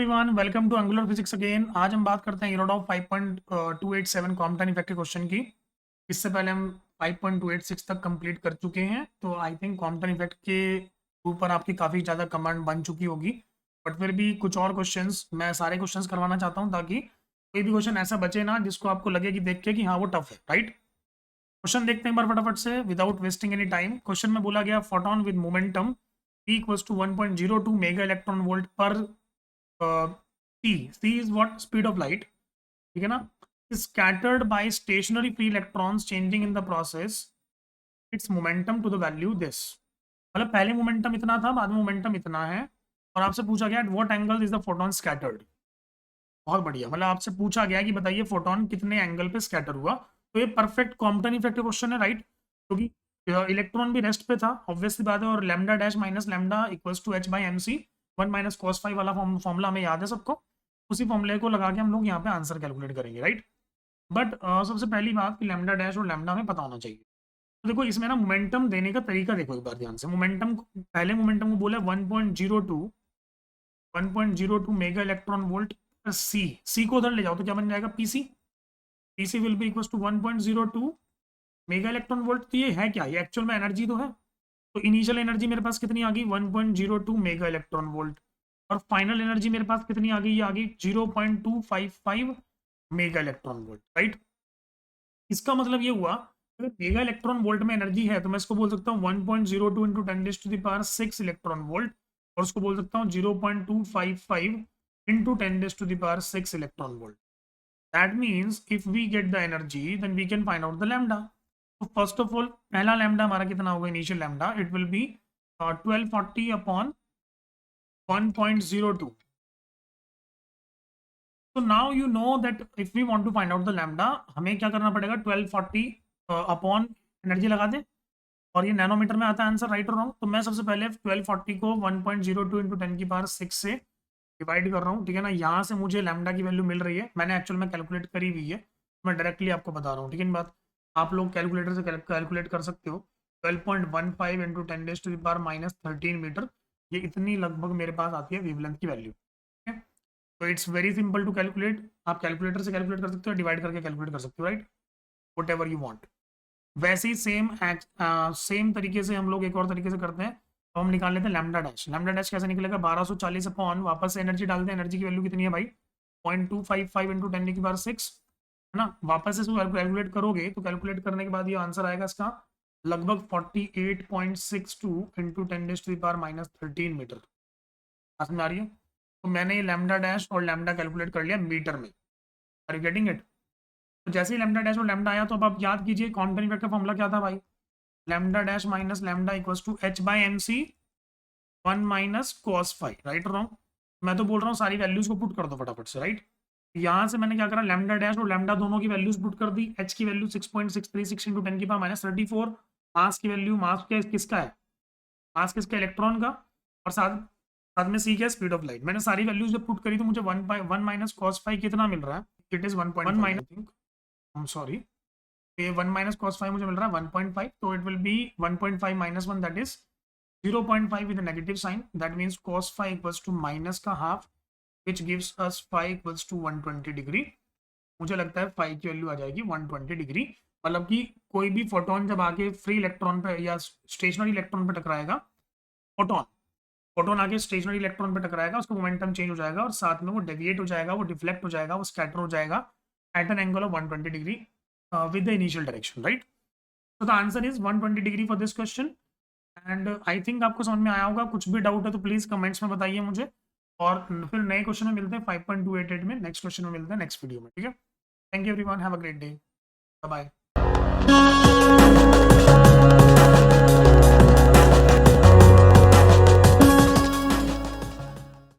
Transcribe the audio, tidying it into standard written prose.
Everyone, welcome to angular physics again. आज हम बात करते हैं इरोडॉफ 5.287 कॉम्पटन इफेक्ट के क्वेश्चन की। इससे पहले हम 5.286 तक कंप्लीट कर चुके हैं, तो आई थिंक कॉम्पटन इफेक्ट के ऊपर आपकी काफ़ी ज़्यादा कमांड बन चुकी होगी। बट फिर भी कुछ और क्वेश्चंस मैं सारे क्वेश्चंस करवाना चाहता हूँ ताकि कोई भी क्वेश्चन ऐसा बचे ना जिसको आपको लगे कि देख के कि हाँ वो टफ है। राइट, क्वेश्चन देखते हैं एक बार फटाफट से without wasting any time. Question में बोला गया photon with momentum p equals to 1.02 mega electron volt पर c is what speed of light, ठीक है ना, is scattered by stationary free electrons changing in the process its momentum to the value this। मतलब पहले momentum इतना था, बाद में मोमेंटम इतना है, और आपसे पूछा गया at what angle is the photon scattered. बहुत बढ़िया, मतलब आपसे पूछा गया कि बताइए फोटोन कितने एंगल पे स्कैटर हुआ। तो ये परफेक्ट कॉम्पटन इफेक्ट क्वेश्चन है, राइट, क्योंकि इलेक्ट्रॉन भी रेस्ट पे था, ऑब्वियसली बात है, और lambda dash minus lambda equals to h by m c, 1 minus cos five वाला फॉर्मूला हमें याद है सबको। उसी फॉर्मूले को लगा के हम लोग यहाँ पे आंसर कैलकुलेट करेंगे, राइट। बट सबसे पहली बात कि लैम्डा डैश और लैम्डा हमें पता होना चाहिए। तो देखो इसमें ना मोमेंटम देने का तरीका देखो एक बार ध्यान से। मोमेंटम, पहले मोमेंटम को बोला 1.02 मेगा इलेक्ट्रॉन वोल्ट सी को उधर ले जाओ तो क्या बन जाएगा, p c will be equals to 1.02 mega electron volt. तो ये है क्या, ये एक्चुअल में एनर्जी तो है। तो इनिशियल एनर्जी मेरे पास कितनी आ गई, 1.02 मेगा इलेक्ट्रॉन वोल्ट, और फाइनल एनर्जी मेरे पास कितनी आ गई, ये आ गई 0.255 मेगा इलेक्ट्रॉन वोल्ट, राइट। इसका मतलब ये हुआ अगर मेगा इलेक्ट्रॉन वोल्ट में एनर्जी है तो मैं इसको बोल सकता हूँ 1.02 इंटू 10⁻6 इलेक्ट्रॉन वोल्ट, और उसको बोल सकता हूँ 0.255 into 10⁻6 electron volt. That means if we get the energy then we can find out the lambda. तो फर्स्ट ऑफ ऑल पहला लैम्डा हमारा कितना होगा, initial lambda, it will be 1240 upon 1.02। So now you know that if we want to find out the lambda, हमें क्या करना पड़ेगा, 1240 upon energy लगा दे, और ये नैनोमीटर में आता है आंसर, राइट और रॉन्ग। तो मैं सबसे पहले 1240 को 1.02 इंटू 10⁻6 से डिवाइड कर रहा हूँ, ठीक है ना। यहाँ से मुझे लैम्डा की वैल्यू मिल रही है, मैंने एक्चुअल में कैलकुलेट करी हुई है, मैं डायरेक्टली आपको बता रहा हूँ, ठीक है। बात आप लोग कैलकुलेटर से कैलकुलेट कर सकते हो। 12.15 इंटू 10⁻13 मीटर, ये इतनी लगभग मेरे पास आती है वेवलेंथ की वैल्यू, ठीक है। तो it's very simple to calculate, आप कैलकुलेटर से कैलकुलेट कर सकते हो, डिवाइड करके कैलकुलेट कर सकते हो, right, whatever you want. वैसे ही सेम तरीके से हम लोग एक और तरीके से करते हैं। तो हम निकाल लेते हैं लैम्डा डैश। लैम्डा डैश कैसे निकलेगा, 1240 अपॉन, वापस से एनर्जी डालते हैं, एनर्जी की वैल्यू कितनी है भाई, 0.255 इंटू 10⁻6, है ना। वापस से कैलकुलेट करोगे तो कैलकुलेट करने के बाद ये आंसर आएगा इसका लगभग 48.62 इंटू 10⁻13 मीटर। समझ आ रही है। तो मैंने ये लैम्डा डैश और लैम्डा कैलकुलेट कर लिया मीटर में। Are you getting it. तो जैसे ही लैम्डा डैश और लैम्डा आया तो अब आप याद कीजिए कॉन्टन इफेक्ट का फॉर्मूला क्या था भाई, lambda dash minus lambda equals to h by m c 1 minus cos five, right और रॉन्ग। मैं तो बोल रहा हूँ सारी वैल्यूज को पुट कर दो फटाफट से, राइट। यहाँ से मैंने क्या करा, लैम्डा डैश और लैम्डा दोनों की वैल्यूज पुट कर दी। h की वैल्यू 6.636 इंटू 10⁻34, मास की वैल्यू, मास किसका है, मास किसका, इलेक्ट्रॉन का, और साथ साथ में सी क्या, स्पीड ऑफ लाइट। मैंने सारी वैल्यूज जब पुट करी तो मुझे 1 माइनस कॉस फाइव कितना मिल रहा है, it is 1.1 minus, I am sorry, ये 1 माइनस कॉस फाइव मुझे मिल रहा है 1.5, तो it will be 1.5 minus 1, that is 0.5 with negative sign, that means cos five equals to minus का half, which gives us five equals to 120 degree. मुझे लगता है five की वैल्यू आ जाएगी 120 डिग्री। मतलब कि कोई भी फोटोन जब आके फ्री इलेक्ट्रॉन पे या स्टेशनरी इलेक्ट्रॉन पे टकराएगा, फोटोन आके स्टेशनरी इलेक्ट्रॉन पे टकराएगा, उसका मोमेंटम चेंज हो जाएगा, और साथ में वो डेविएट हो जाएगा, वो डिफ्लेक्ट हो जाएगा, वो स्कैटर हो जाएगा at an angle of 120 degree with the initial direction, right. तो the answer is 120 degree for this question. And I think आपको समझ में आया होगा। कुछ भी डाउट है तो प्लीज कमेंट्स में बताइए मुझे, और फिर नए क्वेश्चन में मिलते हैं 5.288 में, नेक्स्ट क्वेश्चन में मिलते हैं नेक्स्ट वीडियो में, ठीक है। Thank you everyone, have a great day, bye bye.